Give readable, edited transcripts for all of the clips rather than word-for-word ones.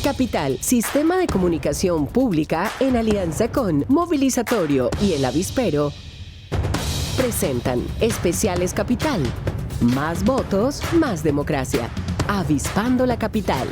Capital, sistema de comunicación pública en alianza con Movilizatorio y El Avispero, presentan Especiales Capital. Más votos, más democracia. Avispando la capital.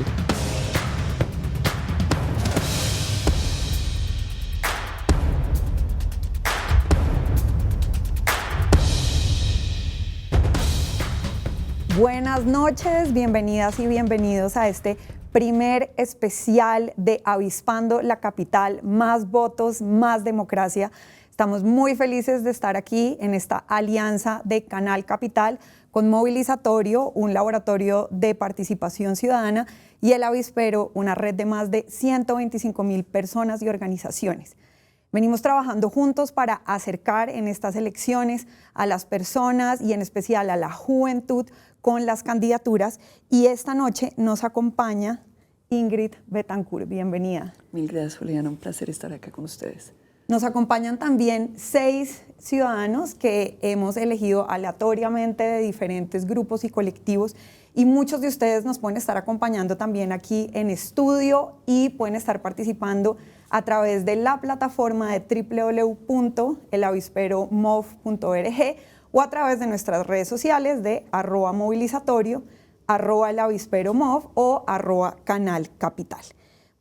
Buenas noches, bienvenidas y bienvenidos a este primer especial de Avispando la Capital, más votos, más democracia. Estamos muy felices de estar aquí en esta alianza de Canal Capital con Movilizatorio, un laboratorio de participación ciudadana, y El Avispero, una red de más de 125,000 personas y organizaciones. Venimos trabajando juntos para acercar en estas elecciones a las personas y en especial a la juventud con las candidaturas, y esta noche nos acompaña Ingrid Betancourt. Bienvenida. Mil gracias, Juliana. Un placer estar acá con ustedes. Nos acompañan también 6 ciudadanos que hemos elegido aleatoriamente de diferentes grupos y colectivos, y muchos de ustedes nos pueden estar acompañando también aquí en estudio y pueden estar participando a través de la plataforma de www.elavisperomov.org o a través de nuestras redes sociales de @movilizatorio, @elavisperomov o @canal capital.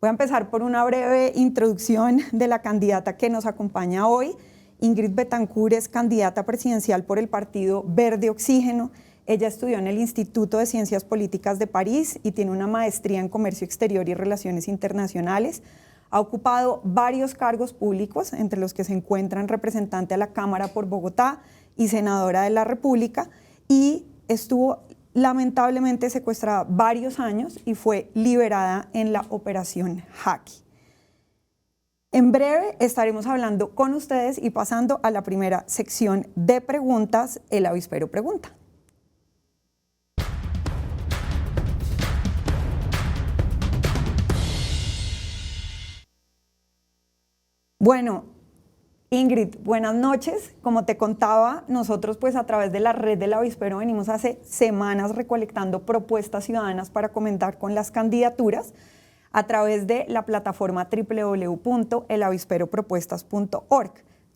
Voy a empezar por una breve introducción de la candidata que nos acompaña hoy. Ingrid Betancourt es candidata presidencial por el Partido Verde Oxígeno. Ella estudió en el Instituto de Ciencias Políticas de París y tiene una maestría en Comercio Exterior y Relaciones Internacionales. Ha ocupado varios cargos públicos, entre los que se encuentran representante a la Cámara por Bogotá y senadora de la República, y estuvo lamentablemente secuestrada varios años y fue liberada en la Operación Jaki. En breve estaremos hablando con ustedes y pasando a la primera sección de preguntas, El Avispero Pregunta. Bueno, Ingrid, buenas noches. Como te contaba, nosotros pues a través de la red del Avispero venimos hace semanas recolectando propuestas ciudadanas para comentar con las candidaturas a través de la plataforma www.elavisperopropuestas.org.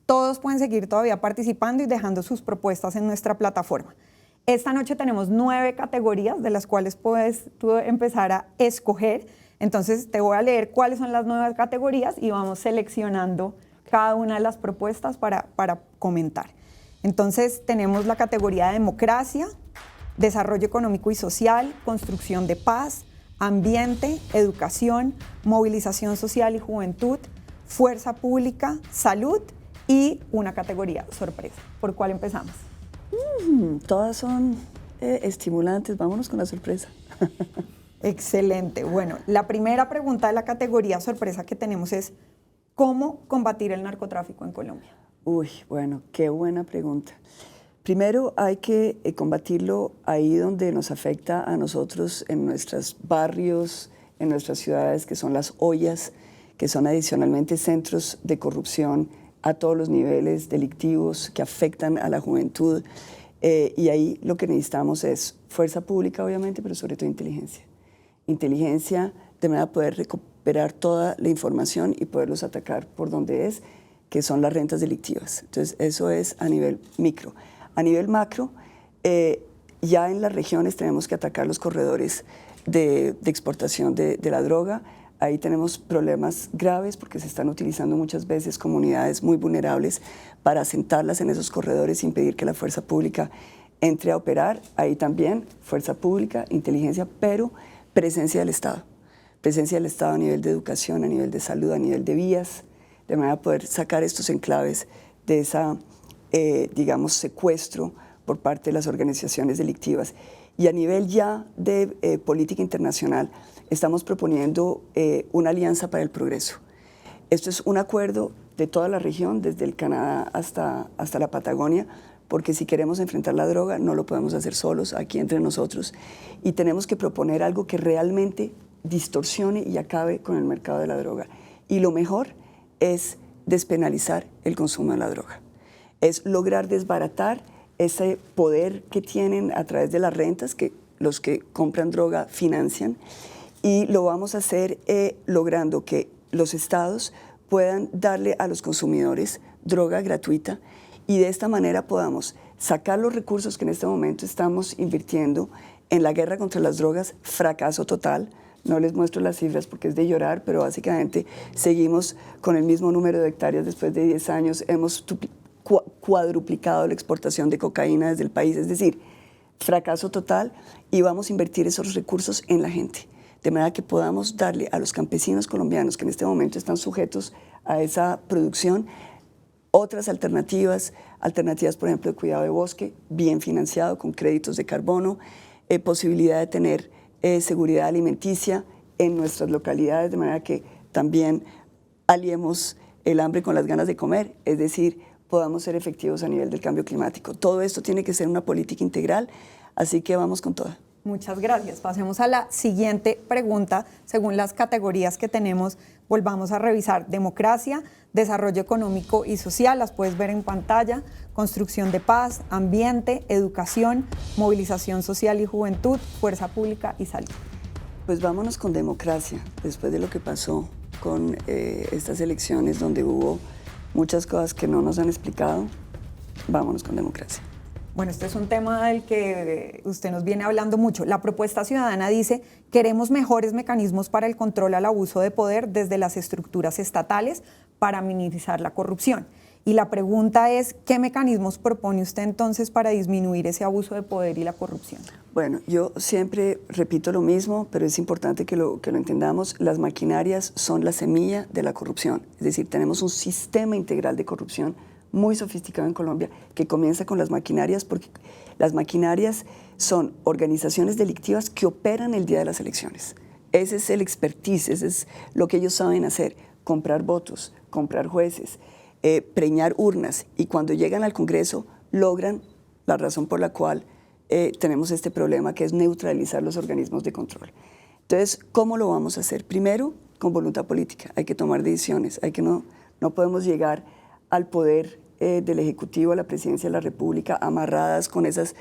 Todos pueden seguir todavía participando y dejando sus propuestas en nuestra plataforma. Esta noche tenemos 9 categorías de las cuales puedes tú empezar a escoger. Entonces te voy a leer cuáles son las 9 categorías y vamos seleccionando cada una de las propuestas para comentar. Entonces tenemos la categoría de democracia, desarrollo económico y social, construcción de paz, ambiente, educación, movilización social y juventud, fuerza pública, salud y una categoría sorpresa. ¿Por cuál empezamos? Todas son estimulantes. Vámonos con la sorpresa. Excelente. Bueno, la primera pregunta de la categoría sorpresa que tenemos es: ¿cómo combatir el narcotráfico en Colombia? Uy, bueno, qué buena pregunta. Primero hay que combatirlo ahí donde nos afecta a nosotros, en nuestros barrios, en nuestras ciudades, que son las ollas, que son adicionalmente centros de corrupción a todos los niveles delictivos que afectan a la juventud. Y ahí lo que necesitamos es fuerza pública, obviamente, pero sobre todo inteligencia. Inteligencia de manera de poder recuperar toda la información y poderlos atacar por donde es, que son las rentas delictivas. Entonces, eso es a nivel micro. A nivel macro, ya en las regiones tenemos que atacar los corredores de exportación de la droga. Ahí tenemos problemas graves porque se están utilizando muchas veces comunidades muy vulnerables para asentarlas en esos corredores e impedir que la fuerza pública entre a operar. Ahí también fuerza pública, inteligencia, pero presencia del Estado. Presencia del Estado a nivel de educación, a nivel de salud, a nivel de vías, de manera a poder sacar estos enclaves de esa, digamos, secuestro por parte de las organizaciones delictivas. Y a nivel ya de política internacional, estamos proponiendo una alianza para el progreso. Esto es un acuerdo de toda la región, desde el Canadá hasta la Patagonia, porque si queremos enfrentar la droga no lo podemos hacer solos, aquí entre nosotros, y tenemos que proponer algo que realmente distorsione y acabe con el mercado de la droga. Y lo mejor es despenalizar el consumo de la droga. Es lograr desbaratar ese poder que tienen a través de las rentas que los que compran droga financian, y lo vamos a hacer logrando que los estados puedan darle a los consumidores droga gratuita y de esta manera podamos sacar los recursos que en este momento estamos invirtiendo en la guerra contra las drogas, fracaso total. No les muestro las cifras porque es de llorar, pero básicamente seguimos con el mismo número de hectáreas después de 10 años. Hemos cuadruplicado la exportación de cocaína desde el país, es decir, fracaso total, y vamos a invertir esos recursos en la gente, de manera que podamos darle a los campesinos colombianos que en este momento están sujetos a esa producción otras alternativas, por ejemplo, de cuidado de bosque, bien financiado, con créditos de carbono, posibilidad de tener seguridad alimenticia en nuestras localidades, de manera que también aliemos el hambre con las ganas de comer, es decir, podamos ser efectivos a nivel del cambio climático. Todo esto tiene que ser una política integral, así que vamos con toda. Muchas gracias. Pasemos a la siguiente pregunta. Según las categorías que tenemos, volvamos a revisar democracia, desarrollo económico y social, las puedes ver en pantalla, construcción de paz, ambiente, educación, movilización social y juventud, fuerza pública y salud. Pues vámonos con democracia, después de lo que pasó con estas elecciones donde hubo muchas cosas que no nos han explicado, vámonos con democracia. Bueno, este es un tema del que usted nos viene hablando mucho. La propuesta ciudadana dice: queremos mejores mecanismos para el control al abuso de poder desde las estructuras estatales para minimizar la corrupción. Y la pregunta es, ¿qué mecanismos propone usted entonces para disminuir ese abuso de poder y la corrupción? Bueno, yo siempre repito lo mismo, pero es importante que lo entendamos. Las maquinarias son la semilla de la corrupción. Es decir, tenemos un sistema integral de corrupción muy sofisticado en Colombia, que comienza con las maquinarias, porque las maquinarias son organizaciones delictivas que operan el día de las elecciones. Ese es el expertise, ese es lo que ellos saben hacer: comprar votos, comprar jueces, preñar urnas, y cuando llegan al Congreso logran la razón por la cual tenemos este problema, que es neutralizar los organismos de control. Entonces, ¿cómo lo vamos a hacer? Primero, con voluntad política. Hay que tomar decisiones, no podemos llegar al poder del Ejecutivo, a la Presidencia de la República, amarradas con esas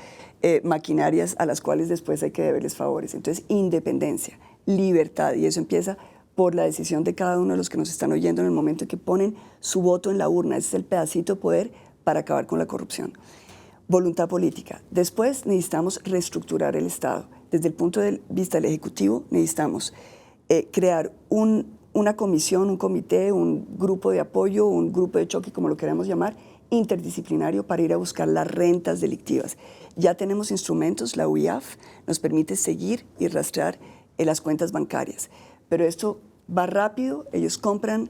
maquinarias a las cuales después hay que deberles favores. Entonces, independencia, libertad, y eso empieza por la decisión de cada uno de los que nos están oyendo en el momento en que ponen su voto en la urna. Ese es el pedacito de poder para acabar con la corrupción. Voluntad política. Después necesitamos reestructurar el Estado. Desde el punto de vista del Ejecutivo necesitamos crear una comisión, un comité, un grupo de apoyo, un grupo de choque, como lo queramos llamar, interdisciplinario, para ir a buscar las rentas delictivas. Ya tenemos instrumentos, la UIAF nos permite seguir y rastrear las cuentas bancarias, pero esto va rápido. Ellos compran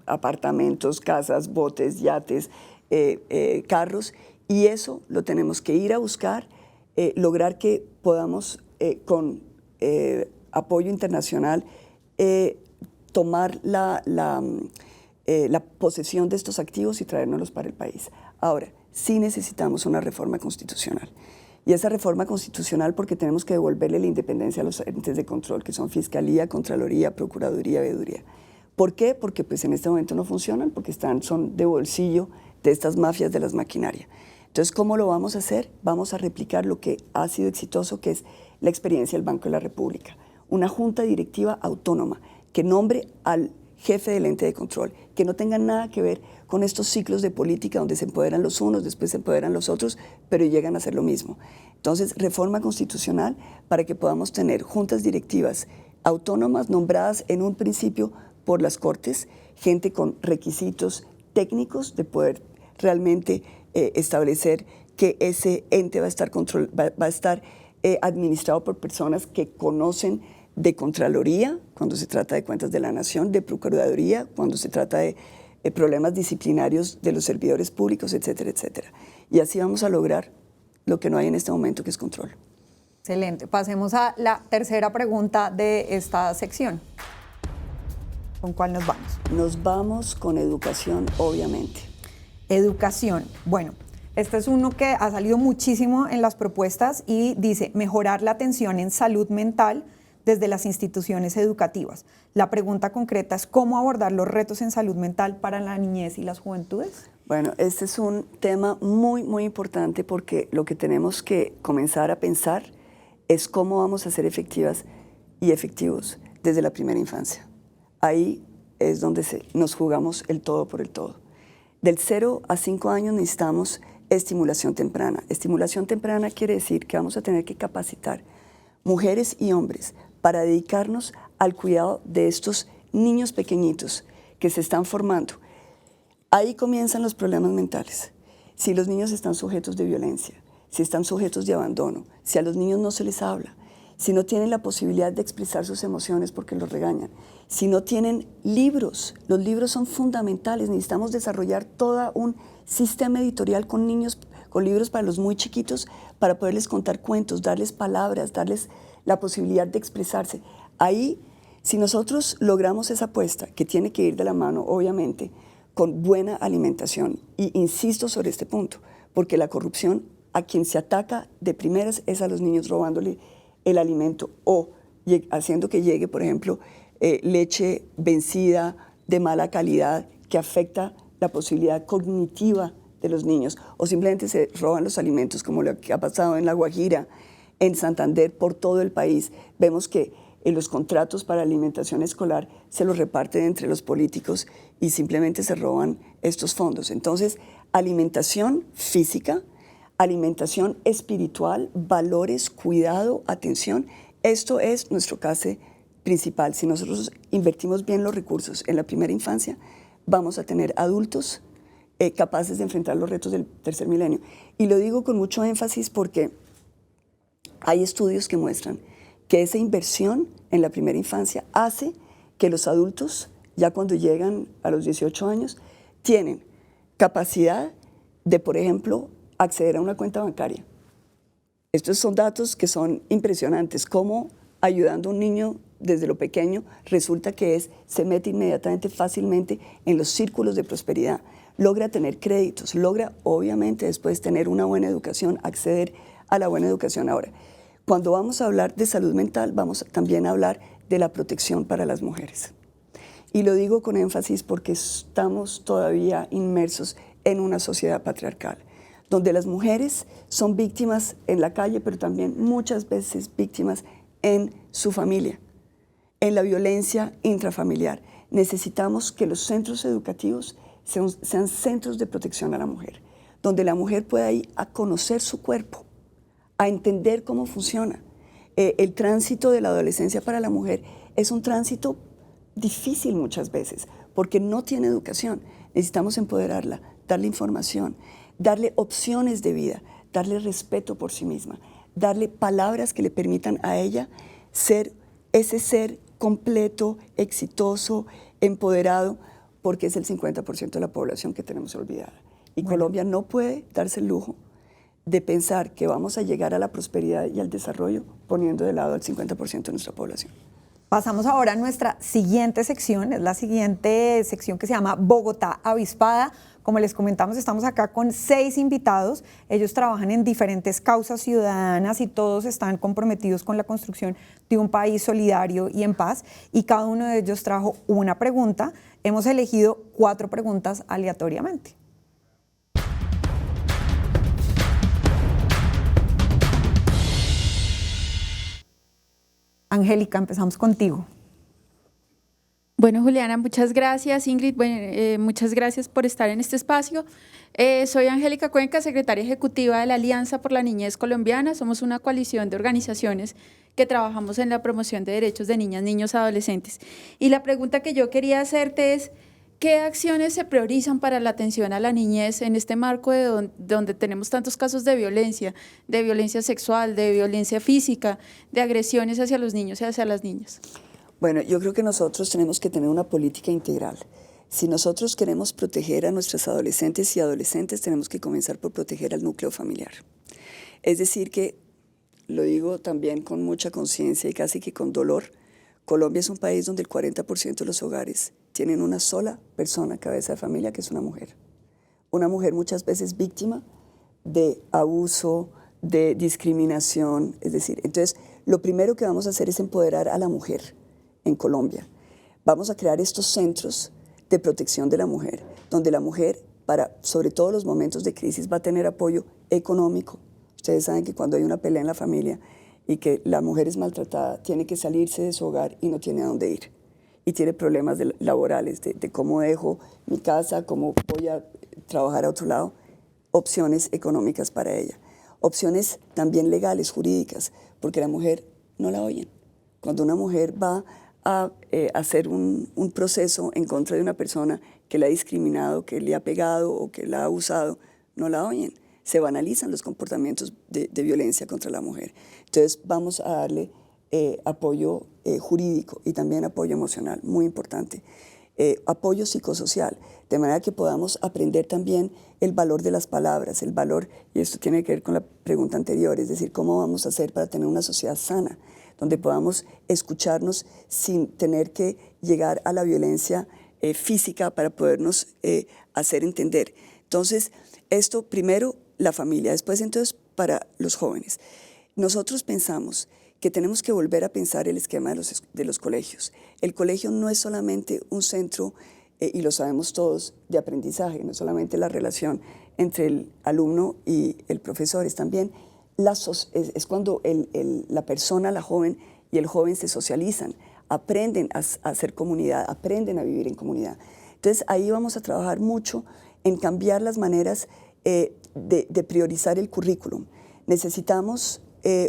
apartamentos, casas, botes, yates, carros, y eso lo tenemos que ir a buscar, lograr que podamos con apoyo internacional tomar la posesión de estos activos y traérnoslos para el país. Ahora, sí necesitamos una reforma constitucional. Y esa reforma constitucional, porque tenemos que devolverle la independencia a los entes de control, que son Fiscalía, Contraloría, Procuraduría, Veeduría. ¿Por qué? Porque pues, en este momento no funcionan, porque son de bolsillo de estas mafias de las maquinarias. Entonces, ¿cómo lo vamos a hacer? Vamos a replicar lo que ha sido exitoso, que es la experiencia del Banco de la República. Una junta directiva autónoma que nombre al jefe del ente de control, que no tenga nada que ver con estos ciclos de política donde se empoderan los unos, después se empoderan los otros, pero llegan a hacer lo mismo. Entonces, reforma constitucional para que podamos tener juntas directivas autónomas nombradas en un principio por las Cortes, gente con requisitos técnicos de poder realmente establecer que ese ente va a estar administrado por personas que conocen de Contraloría, cuando se trata de cuentas de la Nación, de Procuraduría, cuando se trata de problemas disciplinarios de los servidores públicos, etcétera, etcétera. Y así vamos a lograr lo que no hay en este momento, que es control. Excelente. Pasemos a la tercera pregunta de esta sección. ¿Con cuál nos vamos? Nos vamos con educación, obviamente. Educación. Bueno, este es uno que ha salido muchísimo en las propuestas y dice: mejorar la atención en salud mental desde las instituciones educativas. La pregunta concreta es: ¿cómo abordar los retos en salud mental para la niñez y las juventudes? Bueno, este es un tema muy, muy importante, porque lo que tenemos que comenzar a pensar es cómo vamos a ser efectivas y efectivos desde la primera infancia. Ahí es donde nos jugamos el todo por el todo. Del 0 a 5 años necesitamos estimulación temprana. Estimulación temprana quiere decir que vamos a tener que capacitar mujeres y hombres para dedicarnos al cuidado de estos niños pequeñitos que se están formando. Ahí comienzan los problemas mentales. Si los niños están sujetos de violencia, si están sujetos de abandono, si a los niños no se les habla, si no tienen la posibilidad de expresar sus emociones porque los regañan, si no tienen libros, los libros son fundamentales, necesitamos desarrollar todo un sistema editorial con niños, con libros para los muy chiquitos, para poderles contar cuentos, darles palabras, darles la posibilidad de expresarse. Ahí, si nosotros logramos esa apuesta, que tiene que ir de la mano, obviamente, con buena alimentación, y insisto sobre este punto, porque la corrupción a quien se ataca de primeras es a los niños robándole el alimento o haciendo que llegue, por ejemplo, leche vencida de mala calidad que afecta la posibilidad cognitiva de los niños, o simplemente se roban los alimentos, como lo que ha pasado en La Guajira, en Santander, por todo el país. Vemos que en los contratos para alimentación escolar se los reparten entre los políticos y simplemente se roban estos fondos. Entonces, alimentación física, alimentación espiritual, valores, cuidado, atención, esto es nuestro case principal. Si nosotros invertimos bien los recursos en la primera infancia, vamos a tener adultos capaces de enfrentar los retos del tercer milenio. Y lo digo con mucho énfasis porque hay estudios que muestran que esa inversión en la primera infancia hace que los adultos, ya cuando llegan a los 18 años, tienen capacidad de, por ejemplo, acceder a una cuenta bancaria. Estos son datos que son impresionantes, cómo ayudando a un niño desde lo pequeño resulta que se mete inmediatamente, fácilmente en los círculos de prosperidad, logra tener créditos, logra obviamente después tener una buena educación, acceder a la buena educación. Ahora, cuando vamos a hablar de salud mental, vamos también a hablar de la protección para las mujeres. Y lo digo con énfasis porque estamos todavía inmersos en una sociedad patriarcal, donde las mujeres son víctimas en la calle, pero también muchas veces víctimas en su familia, en la violencia intrafamiliar. Necesitamos que los centros educativos sean centros de protección a la mujer, donde la mujer pueda ir a conocer su cuerpo, a entender cómo funciona. El tránsito de la adolescencia para la mujer es un tránsito difícil muchas veces, porque no tiene educación. Necesitamos empoderarla, darle información, darle opciones de vida, darle respeto por sí misma, darle palabras que le permitan a ella ser ese ser completo, exitoso, empoderado, porque es el 50% de la población que tenemos olvidada. Y bueno, Colombia no puede darse el lujo de pensar que vamos a llegar a la prosperidad y al desarrollo poniendo de lado al 50% de nuestra población. Pasamos ahora a nuestra siguiente sección, es la siguiente sección que se llama Bogotá Avispada. Como les comentamos, estamos acá con 6 invitados. Ellos trabajan en diferentes causas ciudadanas y todos están comprometidos con la construcción de un país solidario y en paz. Y cada uno de ellos trajo una pregunta. Hemos elegido 4 preguntas aleatoriamente. Angélica, empezamos contigo. Bueno, Juliana, muchas gracias. Ingrid, muchas gracias por estar en este espacio. Soy Angélica Cuenca, secretaria ejecutiva de la Alianza por la Niñez Colombiana. Somos una coalición de organizaciones que trabajamos en la promoción de derechos de niñas, niños y adolescentes. Y la pregunta que yo quería hacerte es, ¿qué acciones se priorizan para la atención a la niñez en este marco de donde tenemos tantos casos de violencia sexual, de violencia física, de agresiones hacia los niños y hacia las niñas? Bueno, yo creo que nosotros tenemos que tener una política integral. Si nosotros queremos proteger a nuestras adolescentes y adolescentes, tenemos que comenzar por proteger al núcleo familiar. Es decir que, lo digo también con mucha conciencia y casi que con dolor, Colombia es un país donde el 40% de los hogares tienen una sola persona, cabeza de familia, que es una mujer. Una mujer muchas veces víctima de abuso, de discriminación. Es decir, entonces, lo primero que vamos a hacer es empoderar a la mujer en Colombia. Vamos a crear estos centros de protección de la mujer, donde la mujer, sobre todo los momentos de crisis, va a tener apoyo económico. Ustedes saben que cuando hay una pelea en la familia y que la mujer es maltratada, tiene que salirse de su hogar y no tiene a dónde ir. Y tiene problemas laborales, de cómo dejo mi casa, cómo voy a trabajar a otro lado, opciones económicas para ella. Opciones también legales, jurídicas, porque la mujer no la oyen. Cuando una mujer va a hacer un proceso en contra de una persona que la ha discriminado, que le ha pegado o que la ha abusado, no la oyen. Se banalizan los comportamientos de violencia contra la mujer. Entonces vamos a darle apoyo jurídico y también apoyo emocional, muy importante. Apoyo psicosocial, de manera que podamos aprender también el valor de las palabras, el valor, y esto tiene que ver con la pregunta anterior, es decir, cómo vamos a hacer para tener una sociedad sana, donde podamos escucharnos sin tener que llegar a la violencia física para podernos hacer entender. Entonces, esto primero la familia, después entonces para los jóvenes. Nosotros pensamos que tenemos que volver a pensar el esquema de los colegios. El colegio no es solamente un centro, y lo sabemos todos, de aprendizaje, no es solamente la relación entre el alumno y el profesor, es también es cuando la persona, la joven y el joven se socializan, aprenden a hacer comunidad, aprenden a vivir en comunidad. Entonces ahí vamos a trabajar mucho en cambiar las maneras de priorizar el currículum. Necesitamos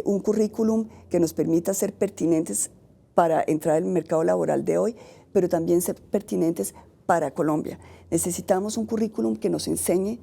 un currículum que nos permita ser pertinentes para entrar al mercado laboral de hoy, pero también ser pertinentes para Colombia. Necesitamos un currículum que nos enseñe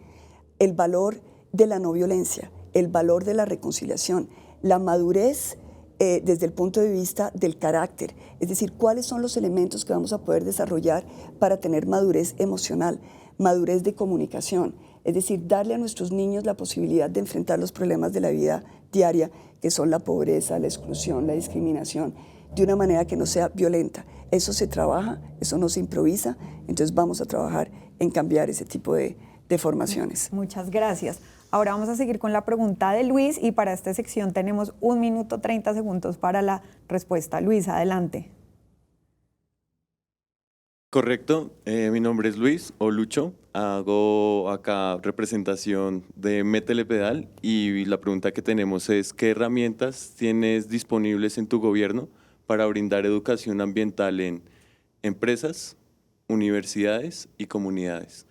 el valor de la no violencia, el valor de la reconciliación, la madurez desde el punto de vista del carácter, es decir, cuáles son los elementos que vamos a poder desarrollar para tener madurez emocional, madurez de comunicación, es decir, darle a nuestros niños la posibilidad de enfrentar los problemas de la vida diaria, que son la pobreza, la exclusión, la discriminación, de una manera que no sea violenta. Eso se trabaja, eso no se improvisa, entonces vamos a trabajar en cambiar ese tipo de formaciones. Muchas gracias. Ahora vamos a seguir con la pregunta de Luis y para esta sección tenemos 1 minuto 30 segundos para la respuesta. Luis, adelante. Correcto, mi nombre es Luis o Lucho, hago acá representación de Métele Pedal y la pregunta que tenemos es ¿qué herramientas tienes disponibles en tu gobierno para brindar educación ambiental en empresas, universidades y comunidades?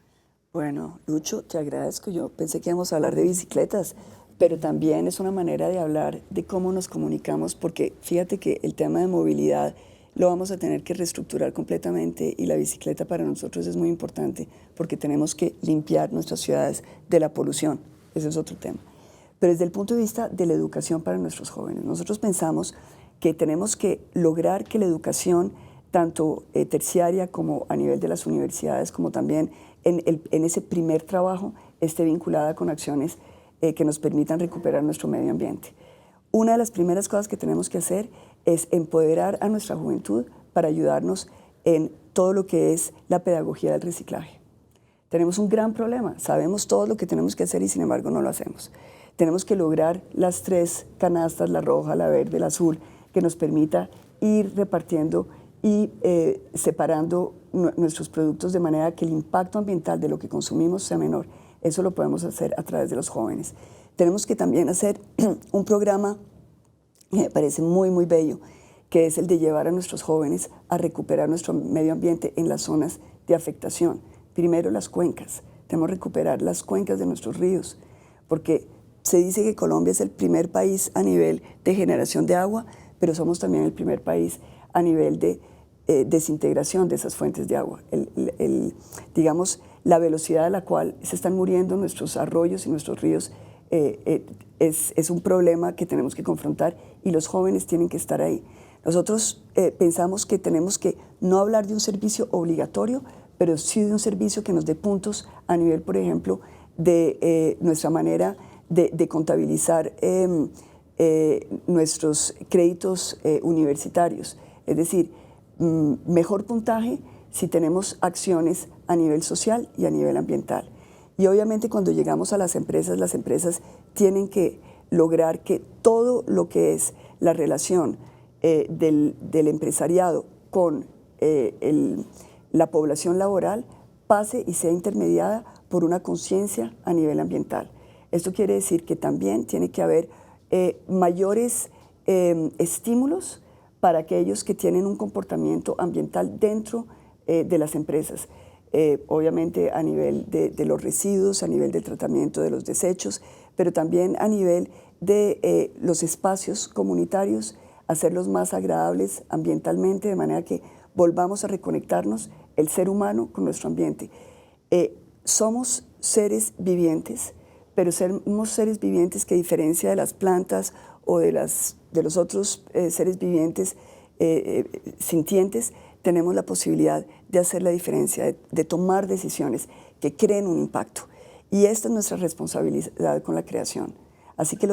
Bueno, Lucho, te agradezco. Yo pensé que íbamos a hablar de bicicletas, pero también es una manera de hablar de cómo nos comunicamos, porque fíjate que el tema de movilidad lo vamos a tener que reestructurar completamente y la bicicleta para nosotros es muy importante porque tenemos que limpiar nuestras ciudades de la polución. Ese es otro tema. Pero desde el punto de vista de la educación para nuestros jóvenes, nosotros pensamos que tenemos que lograr que la educación, tanto terciaria como a nivel de las universidades, como también en ese primer trabajo, esté vinculada con acciones que nos permitan recuperar nuestro medio ambiente. Una de las primeras cosas que tenemos que hacer es empoderar a nuestra juventud para ayudarnos en todo lo que es la pedagogía del reciclaje. Tenemos un gran problema, sabemos todo lo que tenemos que hacer y sin embargo no lo hacemos. Tenemos que lograr las 3 canastas, la roja, la verde, la azul, que nos permita ir repartiendo y separando nuestros productos de manera que el impacto ambiental de lo que consumimos sea menor. Eso lo podemos hacer a través de los jóvenes. Tenemos que también hacer un programa que me parece muy, muy bello, que es el de llevar a nuestros jóvenes a recuperar nuestro medio ambiente en las zonas de afectación. Primero las cuencas. Tenemos que recuperar las cuencas de nuestros ríos, porque se dice que Colombia es el primer país a nivel de generación de agua, pero somos también el primer país a nivel de desintegración de esas fuentes de agua. Digamos, la velocidad a la cual se están muriendo nuestros arroyos y nuestros ríos es un problema que tenemos que confrontar y los jóvenes tienen que estar ahí. Nosotros pensamos que tenemos que no hablar de un servicio obligatorio, pero sí de un servicio que nos dé puntos a nivel, por ejemplo, de nuestra manera de contabilizar nuestros créditos universitarios. Es decir, mejor puntaje si tenemos acciones a nivel social y a nivel ambiental. Y obviamente cuando llegamos a las empresas tienen que lograr que todo lo que es la relación del empresariado con la población laboral pase y sea intermediada por una conciencia a nivel ambiental. Esto quiere decir que también tiene que haber mayores estímulos para aquellos que tienen un comportamiento ambiental dentro de las empresas. Obviamente a nivel de los residuos, a nivel del tratamiento de los desechos, pero también a nivel de los espacios comunitarios, hacerlos más agradables ambientalmente, de manera que volvamos a reconectarnos el ser humano con nuestro ambiente. Somos seres vivientes, pero somos seres vivientes que, a diferencia de las plantas o de los otros seres vivientes sintientes, tenemos la posibilidad de hacer la diferencia, de tomar decisiones que creen un impacto. Y esta es nuestra responsabilidad con la creación. Así que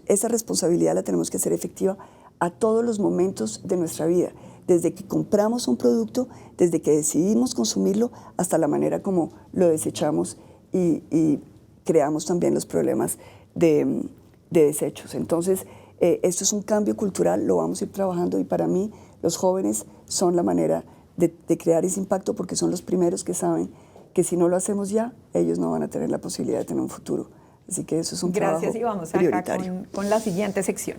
esa responsabilidad la tenemos que hacer efectiva a todos los momentos de nuestra vida, desde que compramos un producto, desde que decidimos consumirlo, hasta la manera como lo desechamos y creamos también los problemas de desechos. Entonces, esto es un cambio cultural, lo vamos a ir trabajando, y para mí los jóvenes son la manera de crear ese impacto, porque son los primeros que saben que si no lo hacemos ya, ellos no van a tener la posibilidad de tener un futuro. Así que eso es un trabajo prioritario. Gracias, y vamos acá con la siguiente sección.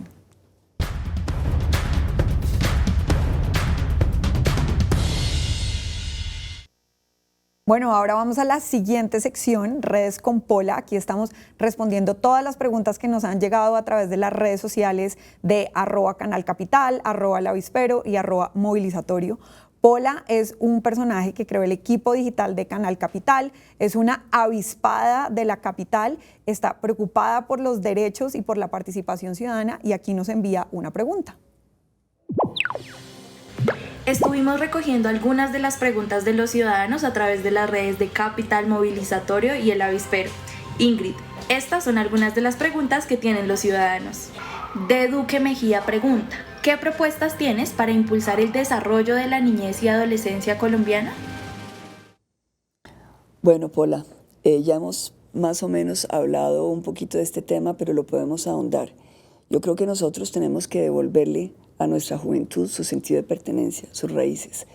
Bueno, ahora vamos a la siguiente sección, redes con Pola. Aquí estamos respondiendo todas las preguntas que nos han llegado a través de las redes sociales de @canalcapital, @elavispero y @movilizatorio. Pola es un personaje que creó el equipo digital de Canal Capital, es una avispada de la capital, está preocupada por los derechos y por la participación ciudadana, y aquí nos envía una pregunta. Estuvimos recogiendo algunas de las preguntas de los ciudadanos a través de las redes de Capital, Movilizatorio y El Avispero. Ingrid, estas son algunas de las preguntas que tienen los ciudadanos. De Duque Mejía pregunta: ¿qué propuestas tienes para impulsar el desarrollo de la niñez y adolescencia colombiana? Bueno, Pola, ya hemos más o menos hablado un poquito de este tema, pero lo podemos ahondar. Yo creo que nosotros tenemos que devolverle a nuestra juventud su sentido de pertenencia, sus raíces.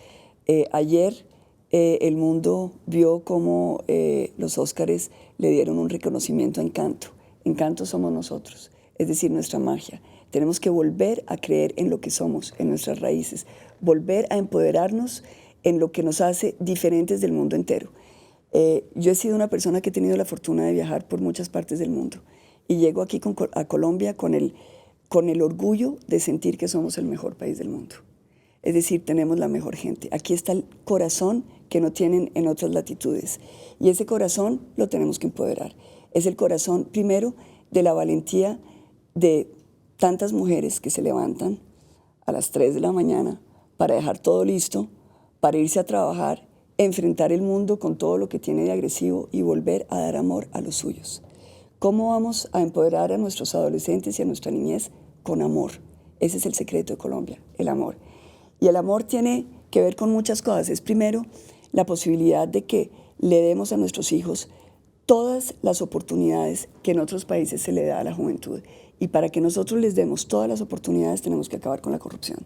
Ayer el mundo vio cómo los Óscares le dieron un reconocimiento a Encanto. Encanto somos nosotros, es decir, nuestra magia. Tenemos que volver a creer en lo que somos, en nuestras raíces, volver a empoderarnos en lo que nos hace diferentes del mundo entero. Yo he sido una persona que he tenido la fortuna de viajar por muchas partes del mundo, y llego aquí a Colombia con el orgullo de sentir que somos el mejor país del mundo. Es decir, tenemos la mejor gente. Aquí está el corazón que no tienen en otras latitudes, y ese corazón lo tenemos que empoderar. Es el corazón, primero, de la valentía de tantas mujeres que se levantan a las 3 de la mañana para dejar todo listo, para irse a trabajar, enfrentar el mundo con todo lo que tiene de agresivo y volver a dar amor a los suyos. ¿Cómo vamos a empoderar a nuestros adolescentes y a nuestra niñez? Con amor. Ese es el secreto de Colombia, el amor. Y el amor tiene que ver con muchas cosas. Es primero la posibilidad de que le demos a nuestros hijos todas las oportunidades que en otros países se le da a la juventud. Y para que nosotros les demos todas las oportunidades, tenemos que acabar con la corrupción.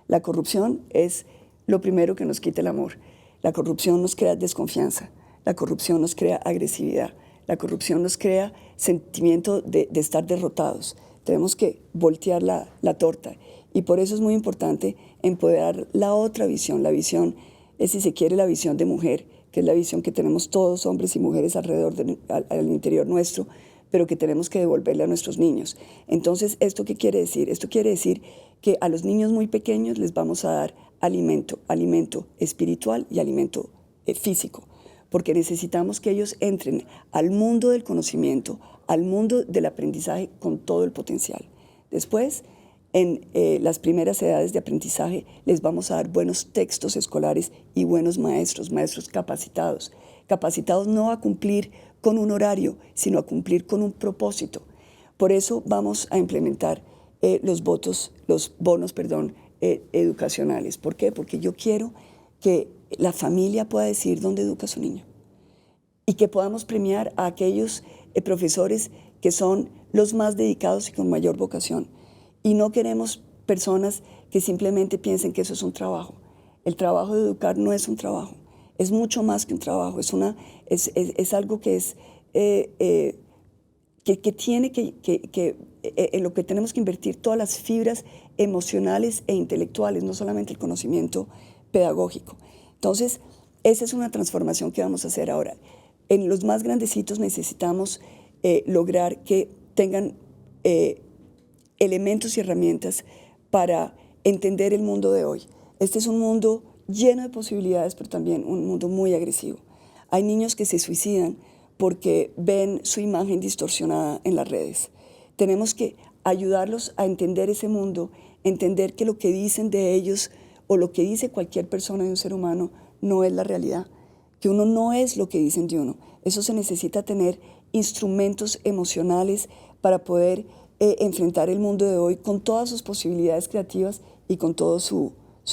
La corrupción es lo primero que nos quita el amor. La corrupción nos crea desconfianza, la corrupción nos crea agresividad, la corrupción nos crea sentimiento de estar derrotados. Tenemos que voltear la torta, y por eso es muy importante empoderar la otra visión. La visión es, si se quiere, la visión de mujer, que es la visión que tenemos todos, hombres y mujeres, alrededor al interior nuestro, pero que tenemos que devolverle a nuestros niños. Entonces, ¿esto qué quiere decir? Esto quiere decir que a los niños muy pequeños les vamos a dar alimento espiritual y alimento físico, porque necesitamos que ellos entren al mundo del conocimiento, al mundo del aprendizaje con todo el potencial. Después, en las primeras edades de aprendizaje, les vamos a dar buenos textos escolares y buenos maestros capacitados no a cumplir con un horario, sino a cumplir con un propósito. Por eso vamos a implementar los bonos educacionales. ¿Por qué? Porque yo quiero que la familia pueda decidir dónde educa a su niño, y que podamos premiar a aquellos profesores que son los más dedicados y con mayor vocación. Y no queremos personas que simplemente piensen que eso es un trabajo. El trabajo de educar no es un trabajo, es mucho más que un trabajo, es algo que en lo que tenemos que invertir todas las fibras emocionales e intelectuales, no solamente el conocimiento pedagógico. Entonces, esa es una transformación que vamos a hacer ahora. En los más grandecitos necesitamos lograr que tengan elementos y herramientas para entender el mundo de hoy. Este es un mundo lleno de posibilidades, pero también un mundo muy agresivo. Hay niños que se suicidan porque ven su imagen distorsionada en las redes. Tenemos que ayudarlos a entender ese mundo, entender que lo que dicen de ellos o lo que dice cualquier persona de un ser humano no es la realidad, que uno no es lo que dicen de uno. Eso se necesita tener instrumentos emocionales para poder enfrentar el mundo de hoy con todas sus posibilidades creativas y con toda su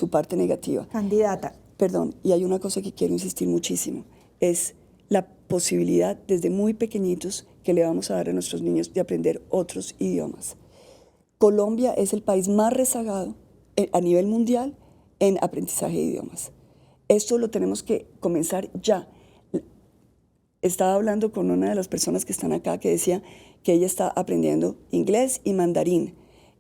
parte negativa. Candidata. Perdón, y hay una cosa que quiero insistir muchísimo, es la posibilidad desde muy pequeñitos que le vamos a dar a nuestros niños de aprender otros idiomas. Colombia es el país más rezagado a nivel mundial en aprendizaje de idiomas. Esto lo tenemos que comenzar ya. Estaba hablando con una de las personas que están acá que decía que ella está aprendiendo inglés y mandarín.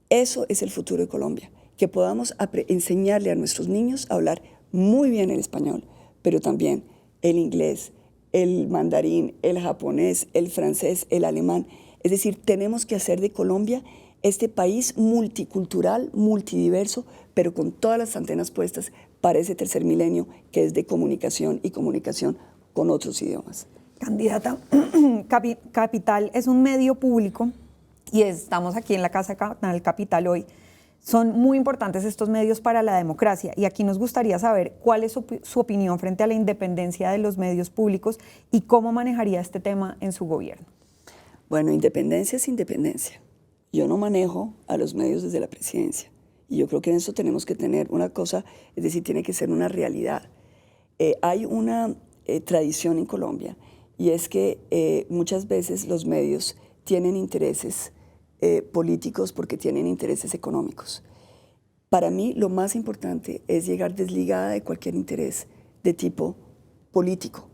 Eso es el futuro de Colombia, que podamos enseñarle a nuestros niños a hablar muy bien el español, pero también el inglés, el mandarín, el japonés, el francés, el alemán. Es decir, tenemos que hacer de Colombia este país multicultural, multidiverso, pero con todas las antenas puestas para ese tercer milenio que es de comunicación y comunicación con otros idiomas. Candidata, Capital es un medio público y estamos aquí en la Casa Canal Capital hoy. Son muy importantes estos medios para la democracia y aquí nos gustaría saber cuál es su opinión frente a la independencia de los medios públicos y cómo manejaría este tema en su gobierno. Bueno, independencia es independencia. Yo no manejo a los medios desde la presidencia y yo creo que en eso tenemos que tener una cosa, es decir, tiene que ser una realidad. Hay una tradición en Colombia y es que muchas veces los medios tienen intereses políticos porque tienen intereses económicos. Para mí lo más importante es llegar desligada de cualquier interés de tipo político.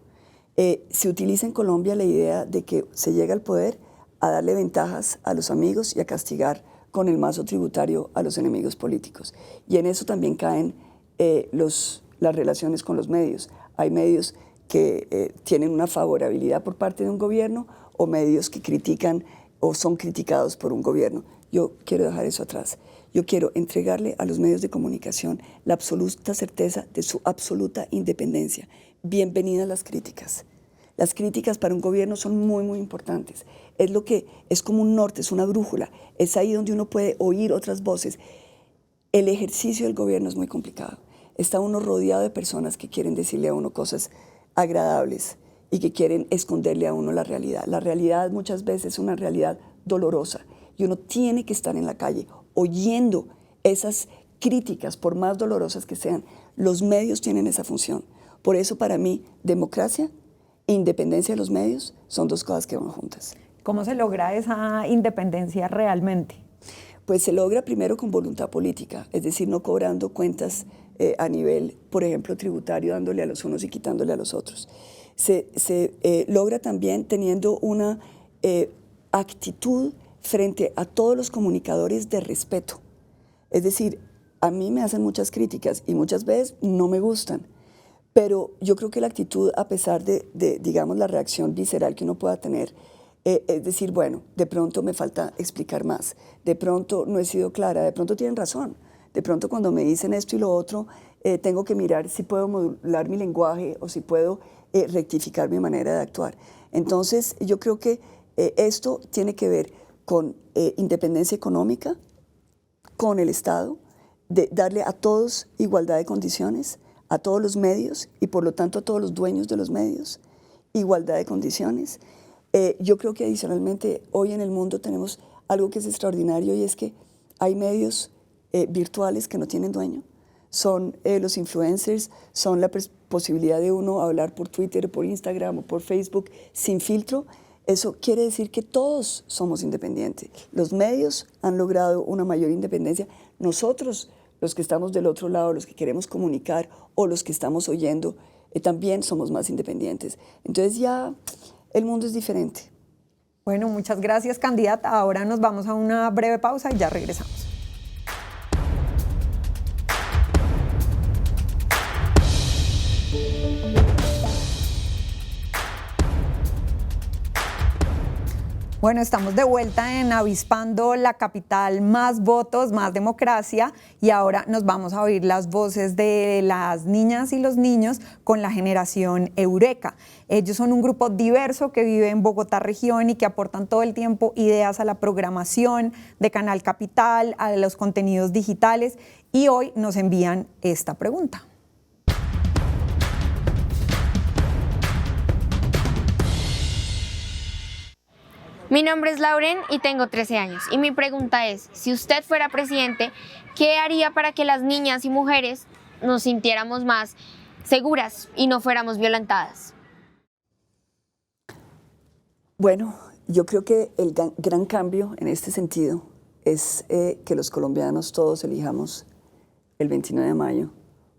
Se utiliza en Colombia la idea de que se llega al poder a darle ventajas a los amigos y a castigar con el mazo tributario a los enemigos políticos. Y en eso también caen las relaciones con los medios. Hay medios que tienen una favorabilidad por parte de un gobierno o medios que critican o son criticados por un gobierno. Yo quiero dejar eso atrás. Yo quiero entregarle a los medios de comunicación la absoluta certeza de su absoluta independencia. Bienvenidas las críticas. Las críticas para un gobierno son muy, muy importantes. Es como un norte, es una brújula. Es ahí donde uno puede oír otras voces. El ejercicio del gobierno es muy complicado. Está uno rodeado de personas que quieren decirle a uno cosas agradables y que quieren esconderle a uno la realidad. La realidad muchas veces es una realidad dolorosa y uno tiene que estar en la calle oyendo esas críticas, por más dolorosas que sean. Los medios tienen esa función. Por eso para mí, democracia e independencia de los medios son dos cosas que van juntas. ¿Cómo se logra esa independencia realmente? Pues se logra primero con voluntad política, es decir, no cobrando cuentas a nivel, por ejemplo, tributario, dándole a los unos y quitándole a los otros. Se logra también teniendo una actitud frente a todos los comunicadores de respeto. Es decir, a mí me hacen muchas críticas y muchas veces no me gustan, pero yo creo que la actitud, a pesar de digamos, la reacción visceral que uno pueda tener, es decir, bueno, de pronto me falta explicar más, de pronto no he sido clara, de pronto tienen razón, de pronto cuando me dicen esto y lo otro, tengo que mirar si puedo modular mi lenguaje o si puedo rectificar mi manera de actuar. Entonces, yo creo que esto tiene que ver con independencia económica, con el Estado, de darle a todos igualdad de condiciones, a todos los medios y por lo tanto a todos los dueños de los medios, igualdad de condiciones. Yo creo que adicionalmente hoy en el mundo tenemos algo que es extraordinario y es que hay medios virtuales que no tienen dueño. Son los influencers, son la posibilidad de uno hablar por Twitter, por Instagram o por Facebook sin filtro. Eso quiere decir que todos somos independientes. Los medios han logrado una mayor independencia. Nosotros, los que estamos del otro lado, los que queremos comunicar o los que estamos oyendo, también somos más independientes. Entonces ya el mundo es diferente. Bueno, muchas gracias, candidata. Ahora nos vamos a una breve pausa y ya regresamos. Bueno, estamos de vuelta en Avispando la Capital, más votos, más democracia, y ahora nos vamos a oír las voces de las niñas y los niños con la generación Eureka. Ellos son un grupo diverso que vive en Bogotá región y que aportan todo el tiempo ideas a la programación de Canal Capital, a los contenidos digitales, y hoy nos envían esta pregunta. Mi nombre es Lauren y tengo 13 años. Y mi pregunta es, si usted fuera presidente, ¿qué haría para que las niñas y mujeres nos sintiéramos más seguras y no fuéramos violentadas? Bueno, yo creo que el gran cambio en este sentido es que los colombianos todos elijamos el 29 de mayo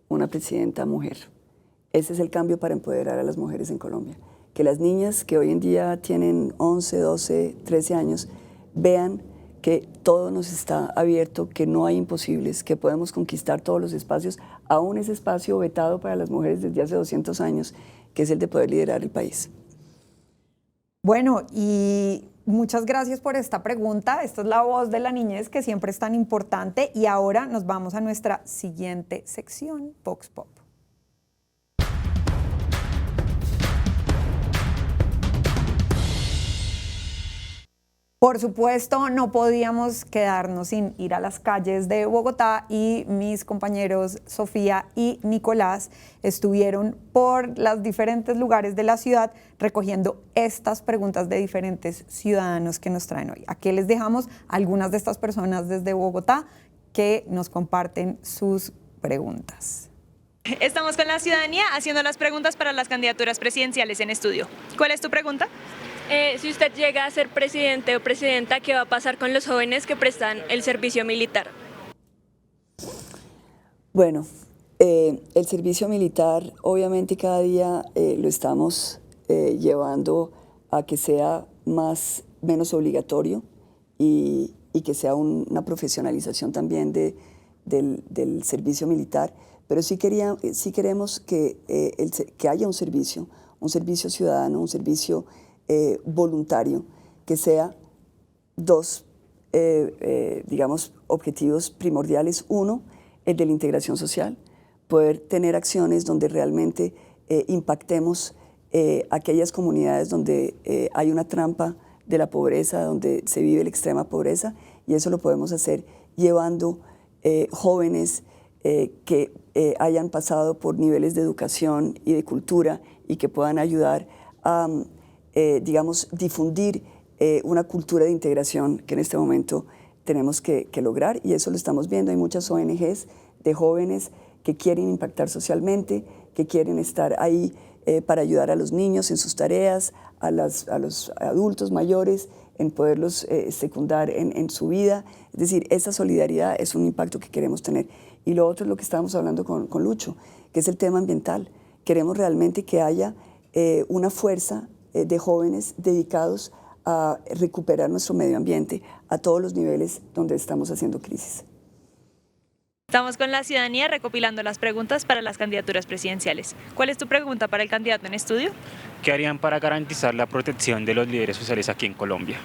una presidenta mujer. Ese es el cambio para empoderar a las mujeres en Colombia. Que las niñas que hoy en día tienen 11, 12, 13 años vean que todo nos está abierto, que no hay imposibles, que podemos conquistar todos los espacios, aún ese espacio vetado para las mujeres desde hace 200 años, que es el de poder liderar el país. Bueno, y muchas gracias por esta pregunta. Esta es la voz de la niñez que siempre es tan importante, y ahora nos vamos a nuestra siguiente sección, Vox Pop. Por supuesto, no podíamos quedarnos sin ir a las calles de Bogotá, y mis compañeros Sofía y Nicolás estuvieron por los diferentes lugares de la ciudad recogiendo estas preguntas de diferentes ciudadanos que nos traen hoy. Aquí les dejamos algunas de estas personas desde Bogotá que nos comparten sus preguntas. Estamos con la ciudadanía haciendo las preguntas para las candidaturas presidenciales en estudio. ¿Cuál es tu pregunta? Si usted llega a ser presidente o presidenta, ¿qué va a pasar con los jóvenes que prestan el servicio militar? Bueno, el servicio militar obviamente cada día lo estamos llevando a que sea menos obligatorio y que sea una profesionalización también del servicio militar, pero sí queremos que haya un servicio ciudadano, un servicio voluntario, que sea dos, digamos, objetivos primordiales. Uno, el de la integración social, poder tener acciones donde realmente impactemos aquellas comunidades donde hay una trampa de la pobreza, donde se vive la extrema pobreza, y eso lo podemos hacer llevando jóvenes que hayan pasado por niveles de educación y de cultura y que puedan ayudar a digamos, difundir una cultura de integración que en este momento tenemos que lograr, y eso lo estamos viendo. Hay muchas ONGs de jóvenes que quieren impactar socialmente, que quieren estar ahí para ayudar a los niños en sus tareas, a los adultos mayores, en poderlos secundar en su vida. Es decir, esa solidaridad es un impacto que queremos tener. Y lo otro es lo que estábamos hablando con Lucho, que es el tema ambiental. Queremos realmente que haya una fuerza de jóvenes dedicados a recuperar nuestro medio ambiente a todos los niveles donde estamos haciendo crisis. Estamos con la ciudadanía recopilando las preguntas para las candidaturas presidenciales. ¿Cuál es tu pregunta para el candidato en estudio? ¿Qué harían para garantizar la protección de los líderes sociales aquí en Colombia?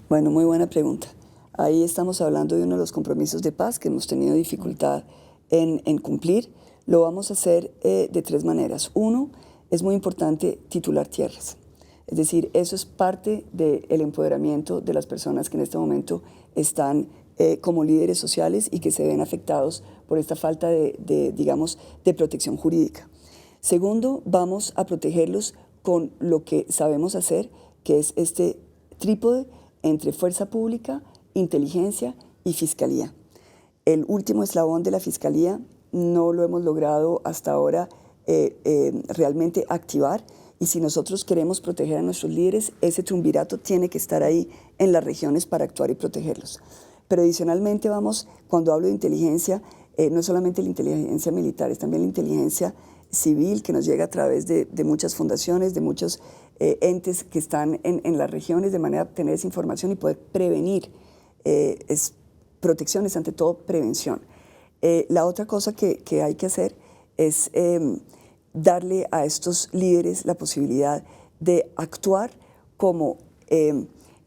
Bueno, muy buena pregunta. Ahí estamos hablando de uno de los compromisos de paz que hemos tenido dificultad en cumplir. Lo vamos a hacer de tres maneras. Uno, es muy importante titular tierras. Es decir, eso es parte del empoderamiento de las personas que en este momento están como líderes sociales y que se ven afectados por esta falta digamos, de protección jurídica. Segundo, vamos a protegerlos con lo que sabemos hacer, que es este trípode entre fuerza pública, inteligencia y fiscalía. El último eslabón de la fiscalía no lo hemos logrado hasta ahora realmente activar, y si nosotros queremos proteger a nuestros líderes, ese triunvirato tiene que estar ahí en las regiones para actuar y protegerlos. Pero adicionalmente cuando hablo de inteligencia, no es solamente la inteligencia militar, es también la inteligencia civil que nos llega a través de muchas fundaciones, de muchos entes que están en las regiones de manera de obtener esa información y poder prevenir. Protección es ante todo prevención. La otra cosa que hay que hacer es darle a estos líderes la posibilidad de actuar como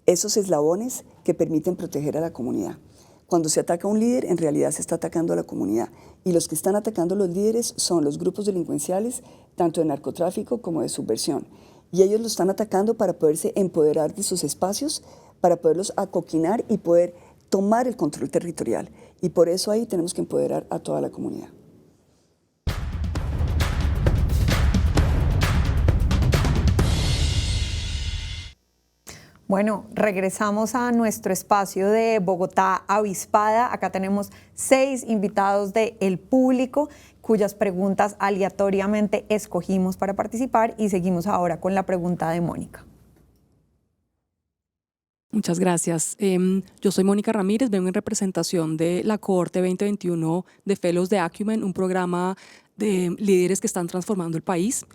esos eslabones que permiten proteger a la comunidad. Cuando se ataca a un líder, en realidad se está atacando a la comunidad. Y los que están atacando a los líderes son los grupos delincuenciales, tanto de narcotráfico como de subversión. Y ellos los están atacando para poderse empoderar de sus espacios, para poderlos acoquinar y poder tomar el control territorial. Y por eso ahí tenemos que empoderar a toda la comunidad. Bueno, regresamos a nuestro espacio de Bogotá Avispada. Acá tenemos 6 invitados del público cuyas preguntas aleatoriamente escogimos para participar y seguimos ahora con la pregunta de Mónica. Muchas gracias. Yo soy Mónica Ramírez, vengo en representación de la cohorte 2021 de Fellows de Acumen, un programa de líderes que están transformando el país.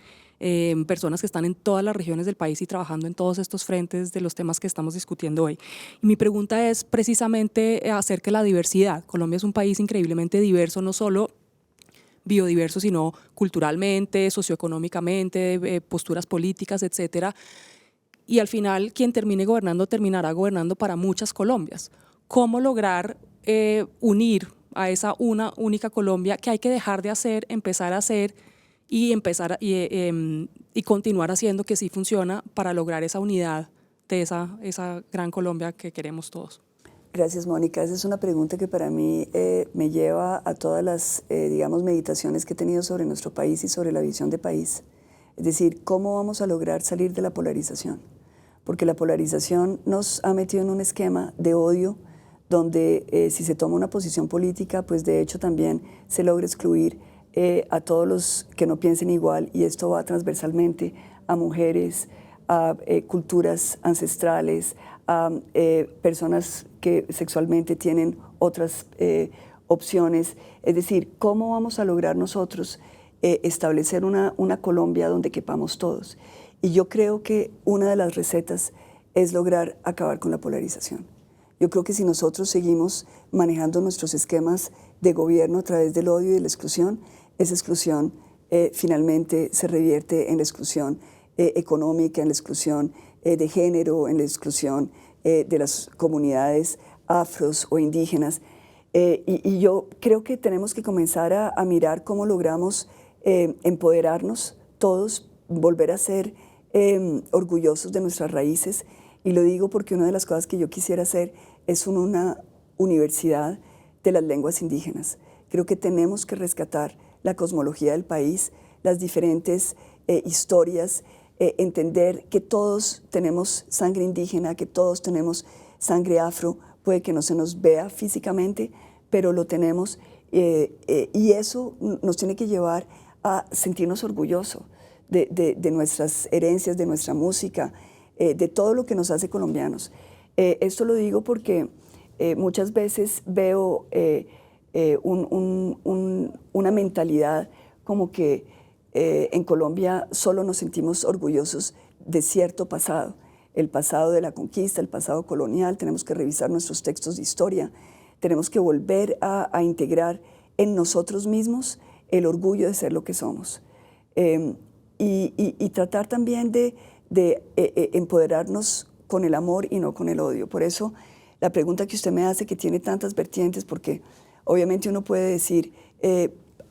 Personas que están en todas las regiones del país y trabajando en todos estos frentes de los temas que estamos discutiendo hoy. Y mi pregunta es precisamente acerca de la diversidad. Colombia es un país increíblemente diverso, no solo biodiverso, sino culturalmente, socioeconómicamente, posturas políticas, etcétera. Y al final, quien termine gobernando, terminará gobernando para muchas Colombias. ¿Cómo lograr unir a esa una única Colombia que hay que dejar de hacer, empezar a hacer y continuar haciendo que sí funciona para lograr esa unidad de esa gran Colombia que queremos todos? Gracias, Mónica. Esa es una pregunta que para mí me lleva a todas las, meditaciones que he tenido sobre nuestro país y sobre la visión de país. Es decir, ¿cómo vamos a lograr salir de la polarización? Porque la polarización nos ha metido en un esquema de odio donde si se toma una posición política, pues de hecho también se logra excluir a todos los que no piensen igual, y esto va transversalmente a mujeres, a culturas ancestrales, a personas que sexualmente tienen otras opciones. Es decir, ¿cómo vamos a lograr nosotros establecer una Colombia donde quepamos todos? Y yo creo que una de las recetas es lograr acabar con la polarización. Yo creo que si nosotros seguimos manejando nuestros esquemas de gobierno a través del odio y de la exclusión, esa exclusión finalmente se revierte en la exclusión económica, en la exclusión de género, en la exclusión de las comunidades afros o indígenas. Y yo creo que tenemos que comenzar a mirar cómo logramos empoderarnos todos, volver a ser orgullosos de nuestras raíces. Y lo digo porque una de las cosas que yo quisiera hacer es una universidad de las lenguas indígenas. Creo que tenemos que rescatar la cosmología del país, las diferentes historias, entender que todos tenemos sangre indígena, que todos tenemos sangre afro, puede que no se nos vea físicamente, pero lo tenemos, y eso nos tiene que llevar a sentirnos orgullosos de nuestras herencias, de nuestra música, de todo lo que nos hace colombianos. Esto lo digo porque muchas veces veo una mentalidad como que en Colombia solo nos sentimos orgullosos de cierto pasado, el pasado de la conquista, el pasado colonial. Tenemos que revisar nuestros textos de historia, tenemos que volver a integrar en nosotros mismos el orgullo de ser lo que somos, y tratar también de empoderarnos con el amor y no con el odio. Por eso la pregunta que usted me hace, que tiene tantas vertientes, porque obviamente uno puede decir,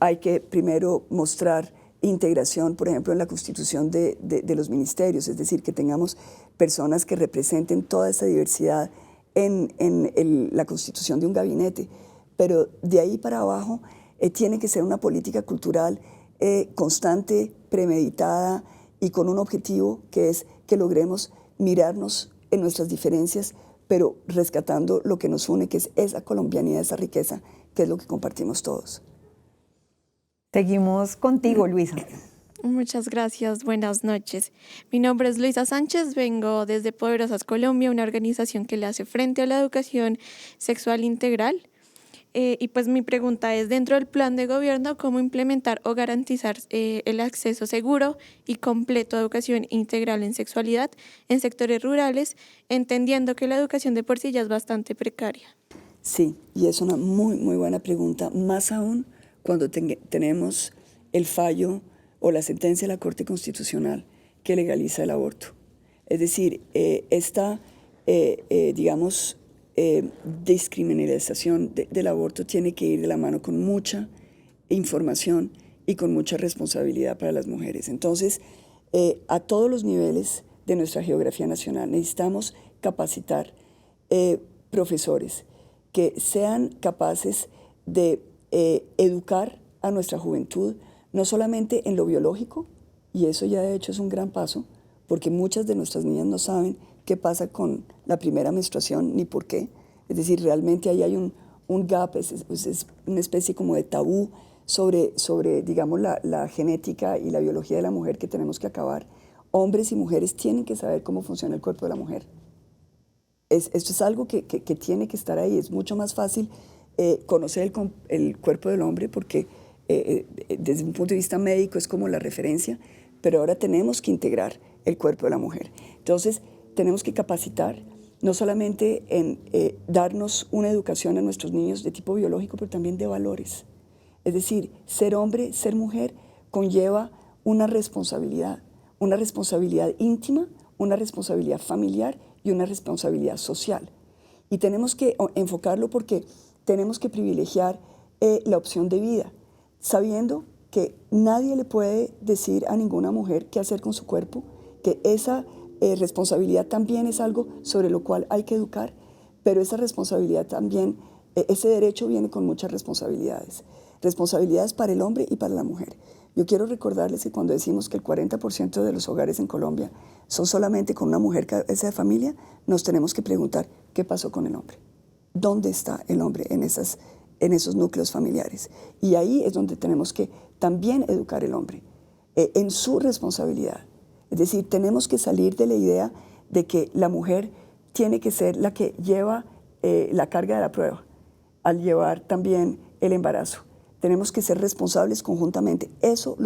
hay que primero mostrar integración, por ejemplo, en la constitución de los ministerios, es decir, que tengamos personas que representen toda esa diversidad en la constitución de un gabinete, pero de ahí para abajo tiene que ser una política cultural constante, premeditada y con un objetivo que es que logremos mirarnos en nuestras diferencias, pero rescatando lo que nos une, que es esa colombianidad, esa riqueza, que es lo que compartimos todos. Seguimos contigo, Luisa. Muchas gracias, buenas noches. Mi nombre es Luisa Sánchez, vengo desde Poderosas Colombia, una organización que le hace frente a la educación sexual integral. Y pues mi pregunta es, dentro del plan de gobierno, ¿cómo implementar o garantizar el acceso seguro y completo a educación integral en sexualidad en sectores rurales, entendiendo que la educación de por sí ya es bastante precaria? Sí, y es una muy, muy buena pregunta, más aún cuando tenemos el fallo o la sentencia de la Corte Constitucional que legaliza el aborto. Es decir, esta, digamos, descriminalización del aborto tiene que ir de la mano con mucha información y con mucha responsabilidad para las mujeres. Entonces, a todos los niveles de nuestra geografía nacional necesitamos capacitar profesores que sean capaces de educar a nuestra juventud, no solamente en lo biológico, y eso ya de hecho es un gran paso, porque muchas de nuestras niñas no saben qué pasa con la primera menstruación ni por qué. Es decir, realmente ahí hay un gap, es una especie como de tabú sobre digamos, la genética y la biología de la mujer que tenemos que acabar. Hombres y mujeres tienen que saber cómo funciona el cuerpo de la mujer. Esto es algo que tiene que estar ahí. Es mucho más fácil conocer el cuerpo del hombre porque desde un punto de vista médico es como la referencia, pero ahora tenemos que integrar el cuerpo de la mujer. Entonces, tenemos que capacitar, no solamente en darnos una educación a nuestros niños de tipo biológico, pero también de valores. Es decir, ser hombre, ser mujer, conlleva una responsabilidad íntima, una responsabilidad familiar y una responsabilidad social. Y tenemos que enfocarlo porque tenemos que privilegiar la opción de vida, sabiendo que nadie le puede decir a ninguna mujer qué hacer con su cuerpo, que esa responsabilidad también es algo sobre lo cual hay que educar, pero esa responsabilidad también, ese derecho viene con muchas responsabilidades. Responsabilidades para el hombre y para la mujer. Yo quiero recordarles que cuando decimos que el 40% de los hogares en Colombia son solamente con una mujer cabeza de familia, nos tenemos que preguntar qué pasó con el hombre. ¿Dónde está el hombre en esos núcleos familiares? Y ahí es donde tenemos que también educar al hombre en su responsabilidad. Es decir, tenemos que salir de la idea de que la mujer tiene que ser la que lleva la carga de la prueba al llevar también el embarazo. Tenemos que ser responsables conjuntamente. Eso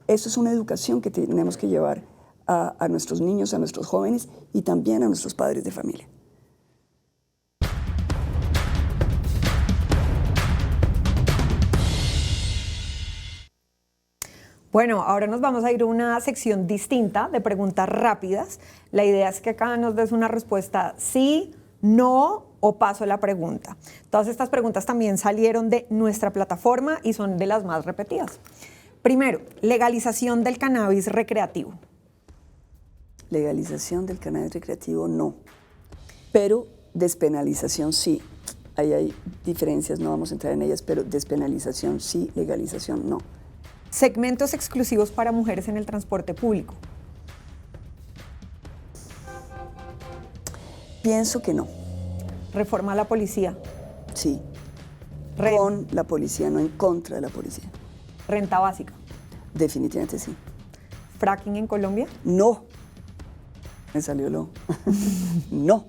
es una educación que tenemos que llevar a nuestros niños, a nuestros jóvenes y también a nuestros padres de familia. Bueno, ahora nos vamos a ir a una sección distinta de preguntas rápidas. La idea es que acá nos des una respuesta sí, no o paso la pregunta. Todas estas preguntas también salieron de nuestra plataforma y son de las más repetidas. Primero, legalización del cannabis recreativo. Legalización del cannabis recreativo no, pero despenalización sí. Ahí hay diferencias, no vamos a entrar en ellas, pero despenalización sí, legalización no. Segmentos exclusivos para mujeres en el transporte público. Pienso que no. Reforma a la policía. Sí. Con la policía, no en contra de la policía. Renta básica. Definitivamente sí. ¿Fracking en Colombia? No. Me salió lo. No.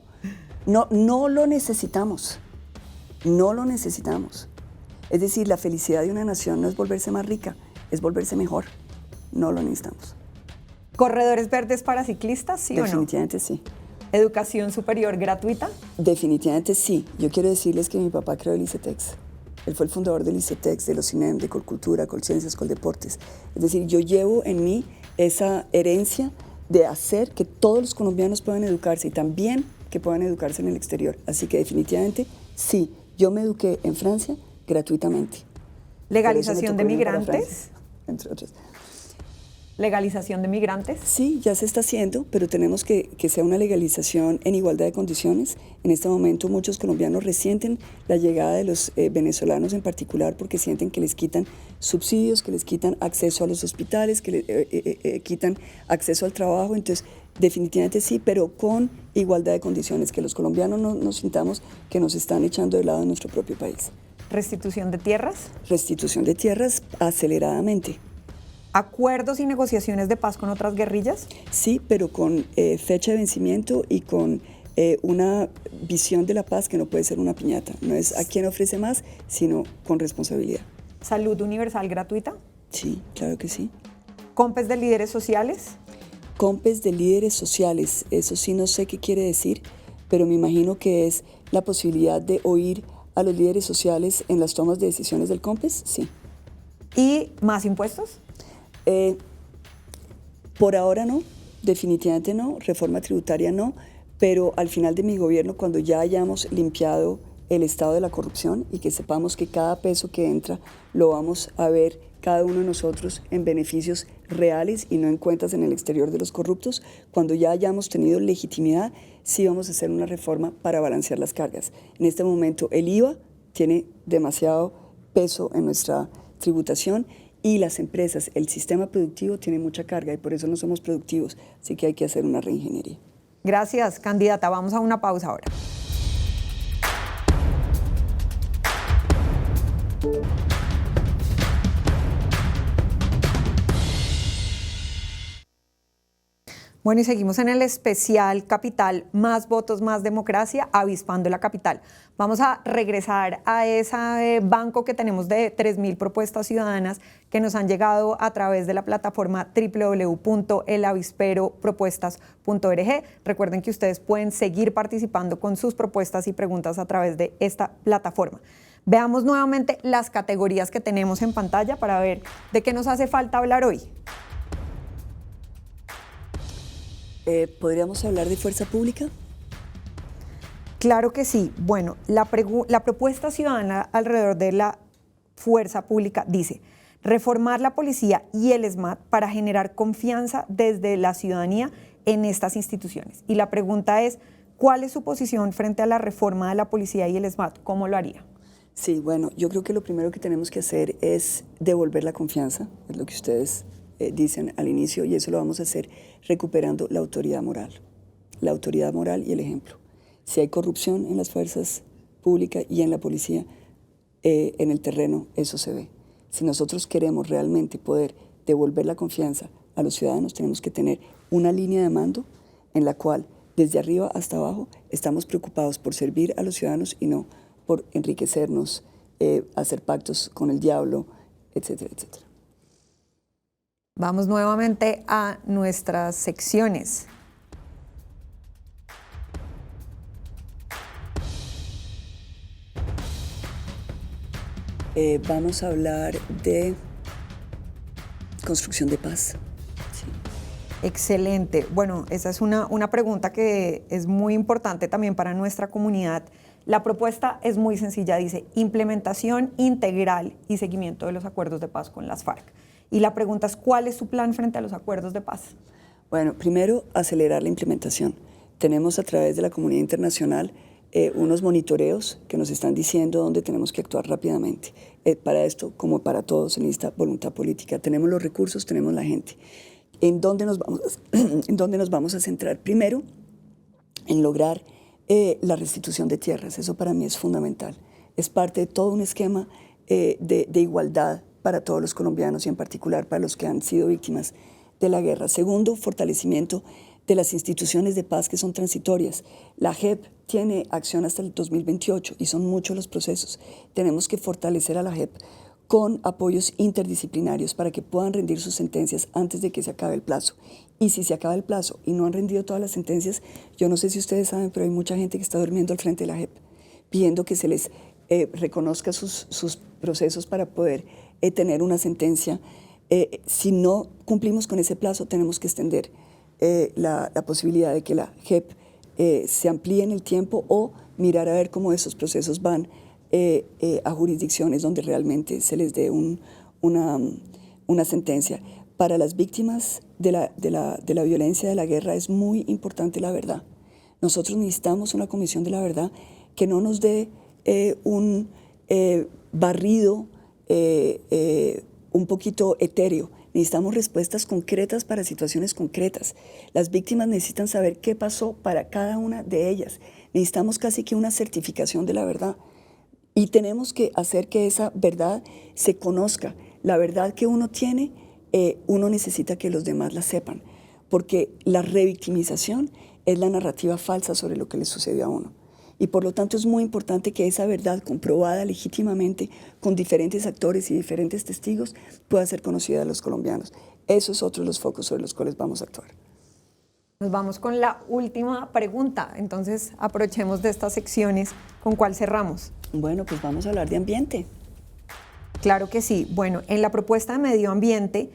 No lo necesitamos. No lo necesitamos. Es decir, la felicidad de una nación no es volverse más rica, es volverse mejor. No lo necesitamos. ¿Corredores verdes para ciclistas, sí o no? Definitivamente sí. ¿Educación superior gratuita? Definitivamente sí. Yo quiero decirles que mi papá creó el ICETEX. Él fue el fundador del ICETEX, de los CINEM, de Colcultura, Colciencias, Coldeportes. Es decir, yo llevo en mí esa herencia de hacer que todos los colombianos puedan educarse y también que puedan educarse en el exterior. Así que definitivamente sí. Yo me eduqué en Francia gratuitamente. ¿Legalización de migrantes? Entre otras. ¿Legalización de migrantes? Sí, ya se está haciendo, pero tenemos que sea una legalización en igualdad de condiciones. En este momento muchos colombianos resienten la llegada de los venezolanos en particular porque sienten que les quitan subsidios, que les quitan acceso a los hospitales, que les quitan acceso al trabajo. Entonces, definitivamente sí, pero con igualdad de condiciones, que los colombianos no nos sintamos que nos están echando de lado en nuestro propio país. ¿Restitución de tierras? Restitución de tierras aceleradamente. ¿Acuerdos y negociaciones de paz con otras guerrillas? Sí, pero con fecha de vencimiento y con una visión de la paz que no puede ser una piñata. No es a quién ofrece más, sino con responsabilidad. ¿Salud universal gratuita? Sí, claro que sí. ¿Compes de líderes sociales? Compes de líderes sociales, eso sí no sé qué quiere decir, pero me imagino que es la posibilidad de oír a los líderes sociales en las tomas de decisiones del COMPES, sí. ¿Y más impuestos? Por ahora no, definitivamente no, reforma tributaria no, pero al final de mi gobierno, cuando ya hayamos limpiado el estado de la corrupción y que sepamos que cada peso que entra lo vamos a ver cada uno de nosotros en beneficios reales y no en cuentas en el exterior de los corruptos, cuando ya hayamos tenido legitimidad, sí vamos a hacer una reforma para balancear las cargas. En este momento el IVA tiene demasiado peso en nuestra tributación y las empresas, el sistema productivo tiene mucha carga y por eso no somos productivos, así que hay que hacer una reingeniería. Gracias, candidata. Vamos a una pausa ahora. Bueno, y seguimos en el especial Capital, más votos, más democracia, avispando la capital. Vamos a regresar a ese banco que tenemos de 3.000 propuestas ciudadanas que nos han llegado a través de la plataforma www.elavisperopropuestas.org. Recuerden que ustedes pueden seguir participando con sus propuestas y preguntas a través de esta plataforma. Veamos nuevamente las categorías que tenemos en pantalla para ver de qué nos hace falta hablar hoy. ¿Podríamos hablar de fuerza pública? Claro que sí. Bueno, la propuesta ciudadana alrededor de la fuerza pública dice reformar la policía y el SMAT para generar confianza desde la ciudadanía en estas instituciones. Y la pregunta es, ¿cuál es su posición frente a la reforma de la policía y el SMAT? ¿Cómo lo haría? Sí, bueno, yo creo que lo primero que tenemos que hacer es devolver la confianza, es lo que ustedes dicen al inicio, y eso lo vamos a hacer recuperando la autoridad moral y el ejemplo. Si hay corrupción en las fuerzas públicas y en la policía, en el terreno eso se ve. Si nosotros queremos realmente poder devolver la confianza a los ciudadanos, tenemos que tener una línea de mando en la cual desde arriba hasta abajo estamos preocupados por servir a los ciudadanos y no por enriquecernos, hacer pactos con el diablo, etcétera, etcétera. Vamos nuevamente a nuestras secciones. Vamos a hablar de construcción de paz. Sí. Excelente. Bueno, esa es una pregunta que es muy importante también para nuestra comunidad. La propuesta es muy sencilla, dice implementación integral y seguimiento de los acuerdos de paz con las FARC. Y la pregunta es, ¿cuál es su plan frente a los acuerdos de paz? Bueno, primero, acelerar la implementación. Tenemos a través de la comunidad internacional unos monitoreos que nos están diciendo dónde tenemos que actuar rápidamente. Para esto, como para todos, se necesita voluntad política. Tenemos los recursos, tenemos la gente. ¿En dónde nos vamos a centrar? Primero, en lograr la restitución de tierras. Eso para mí es fundamental. Es parte de todo un esquema de igualdad para todos los colombianos y en particular para los que han sido víctimas de la guerra. Segundo, fortalecimiento de las instituciones de paz que son transitorias. La JEP tiene acción hasta el 2028 y son muchos los procesos. Tenemos que fortalecer a la JEP con apoyos interdisciplinarios para que puedan rendir sus sentencias antes de que se acabe el plazo. Y si se acaba el plazo y no han rendido todas las sentencias, yo no sé si ustedes saben, pero hay mucha gente que está durmiendo al frente de la JEP, pidiendo que se les reconozca sus procesos para poder tener una sentencia. Si no cumplimos con ese plazo, tenemos que extender la posibilidad de que la JEP se amplíe en el tiempo o mirar a ver cómo esos procesos van a jurisdicciones donde realmente se les dé una sentencia. Para las víctimas de la violencia de la guerra es muy importante la verdad. Nosotros necesitamos una comisión de la verdad que no nos dé un barrido un poquito etéreo. Necesitamos respuestas concretas para situaciones concretas. Las víctimas necesitan saber qué pasó para cada una de ellas. Necesitamos casi que una certificación de la verdad. Y tenemos que hacer que esa verdad se conozca. La verdad que uno tiene, uno necesita que los demás la sepan. Porque la revictimización es la narrativa falsa sobre lo que le sucedió a uno. Y por lo tanto es muy importante que esa verdad comprobada legítimamente con diferentes actores y diferentes testigos pueda ser conocida a los colombianos. Eso es otro de los focos sobre los cuales vamos a actuar. Nos vamos con la última pregunta, entonces aprovechemos de estas secciones. ¿Con cuál cerramos? Bueno, pues vamos a hablar de ambiente. Claro que sí. Bueno, en la propuesta de medio ambiente,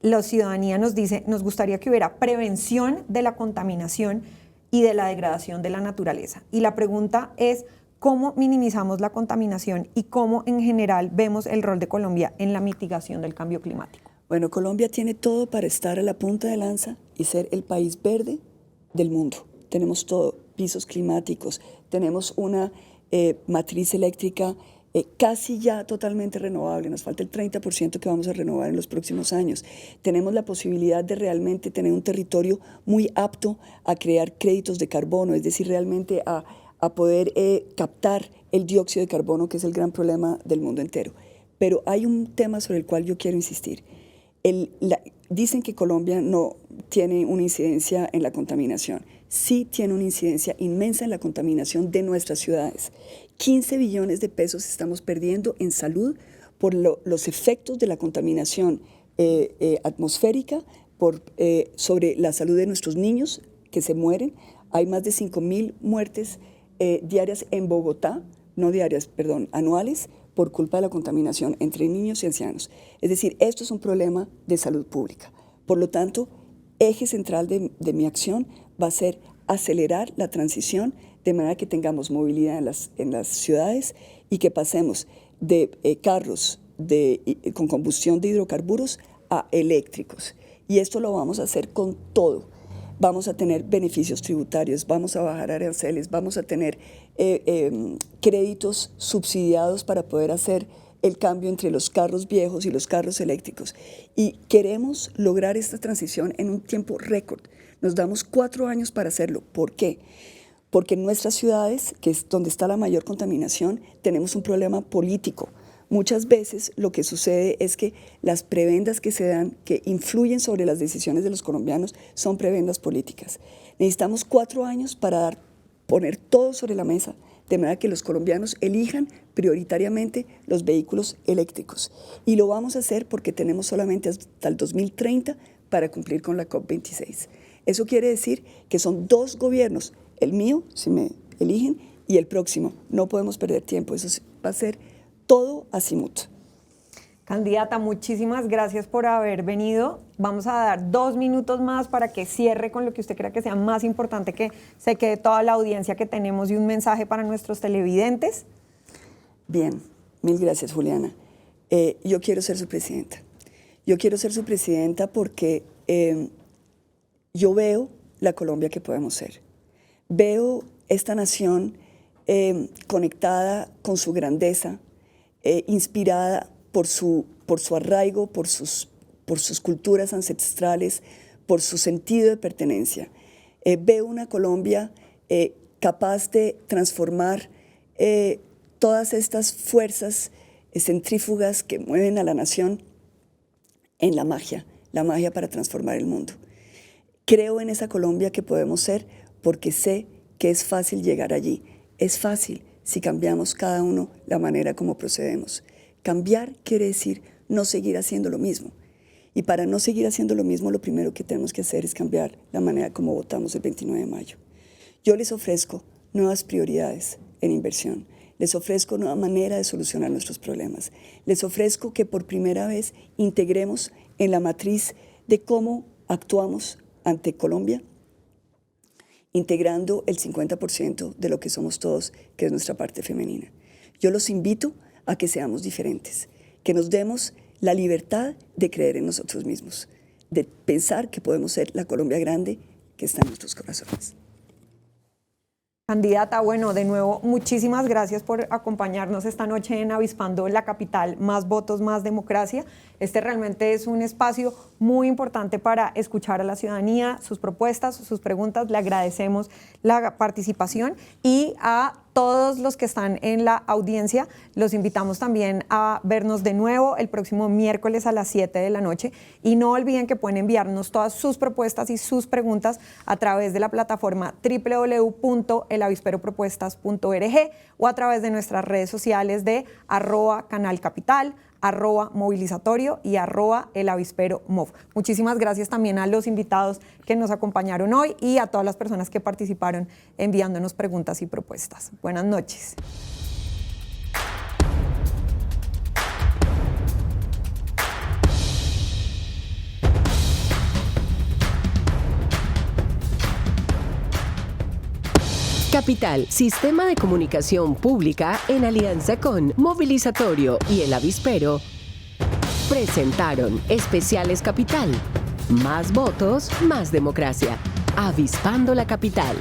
la ciudadanía nos dice, nos gustaría que hubiera prevención de la contaminación y de la degradación de la naturaleza. Y la pregunta es, ¿cómo minimizamos la contaminación y cómo en general vemos el rol de Colombia en la mitigación del cambio climático? Bueno, Colombia tiene todo para estar a la punta de lanza y ser el país verde del mundo. Tenemos todo, pisos climáticos, tenemos una matriz eléctrica casi ya totalmente renovable, nos falta el 30% que vamos a renovar en los próximos años. Tenemos la posibilidad de realmente tener un territorio muy apto a crear créditos de carbono, es decir, realmente a poder captar el dióxido de carbono, que es el gran problema del mundo entero. Pero hay un tema sobre el cual yo quiero insistir. Dicen que Colombia no tiene una incidencia en la contaminación. Sí tiene una incidencia inmensa en la contaminación de nuestras ciudades. 15 billones de pesos estamos perdiendo en salud por los efectos de la contaminación atmosférica, sobre la salud de nuestros niños que se mueren. Hay más de 5.000 muertes diarias en Bogotá, no diarias, perdón, anuales, por culpa de la contaminación entre niños y ancianos. Es decir, esto es un problema de salud pública. Por lo tanto, eje central de mi acción va a ser acelerar la transición de manera que tengamos movilidad en las ciudades y que pasemos de carros con combustión de hidrocarburos a eléctricos. Y esto lo vamos a hacer con todo. Vamos a tener beneficios tributarios, vamos a bajar aranceles, vamos a tener créditos subsidiados para poder hacer el cambio entre los carros viejos y los carros eléctricos. Y queremos lograr esta transición en un tiempo récord. Nos damos 4 años para hacerlo. ¿Por qué? Porque en nuestras ciudades, que es donde está la mayor contaminación, tenemos un problema político. Muchas veces lo que sucede es que las prebendas que se dan, que influyen sobre las decisiones de los colombianos, son prebendas políticas. Necesitamos 4 años para poner todo sobre la mesa, de manera que los colombianos elijan prioritariamente los vehículos eléctricos. Y lo vamos a hacer porque tenemos solamente hasta el 2030 para cumplir con la COP26. Eso quiere decir que son 2 gobiernos, el mío, si me eligen, y el próximo. No podemos perder tiempo, eso va a ser todo azimut. Candidata, muchísimas gracias por haber venido. Vamos a dar 2 minutos más para que cierre con lo que usted crea que sea más importante, que se quede toda la audiencia que tenemos, y un mensaje para nuestros televidentes. Bien, mil gracias, Juliana. Yo quiero ser su presidenta. Yo quiero ser su presidenta porque yo veo la Colombia que podemos ser. Veo esta nación conectada con su grandeza, inspirada por su arraigo, por sus culturas ancestrales, por su sentido de pertenencia. Veo una Colombia capaz de transformar todas estas fuerzas centrífugas que mueven a la nación en la magia para transformar el mundo. Creo en esa Colombia que podemos ser porque sé que es fácil llegar allí. Es fácil si cambiamos cada uno la manera como procedemos. Cambiar quiere decir no seguir haciendo lo mismo. Y para no seguir haciendo lo mismo, lo primero que tenemos que hacer es cambiar la manera como votamos el 29 de mayo. Yo les ofrezco nuevas prioridades en inversión. Les ofrezco nueva manera de solucionar nuestros problemas. Les ofrezco que por primera vez integremos en la matriz de cómo actuamos ante Colombia, integrando el 50% de lo que somos todos, que es nuestra parte femenina. Yo los invito a que seamos diferentes, que nos demos la libertad de creer en nosotros mismos, de pensar que podemos ser la Colombia grande que está en nuestros corazones. Candidata, bueno, de nuevo, muchísimas gracias por acompañarnos esta noche en Avispando la Capital, más votos, más democracia. Este realmente es un espacio muy importante para escuchar a la ciudadanía, sus propuestas, sus preguntas. Le agradecemos la participación y a todos los que están en la audiencia, los invitamos también a vernos de nuevo el próximo miércoles a las 7 de la noche y no olviden que pueden enviarnos todas sus propuestas y sus preguntas a través de la plataforma www.elavisperopropuestas.org o a través de nuestras redes sociales de @canalcapital, @movilizatorio y @elavisperomov. Muchísimas gracias también a los invitados que nos acompañaron hoy y a todas las personas que participaron enviándonos preguntas y propuestas. Buenas noches. Capital, Sistema de Comunicación Pública en alianza con Movilizatorio y El Avispero, presentaron Especiales Capital. Más votos, más democracia. Avispando la capital.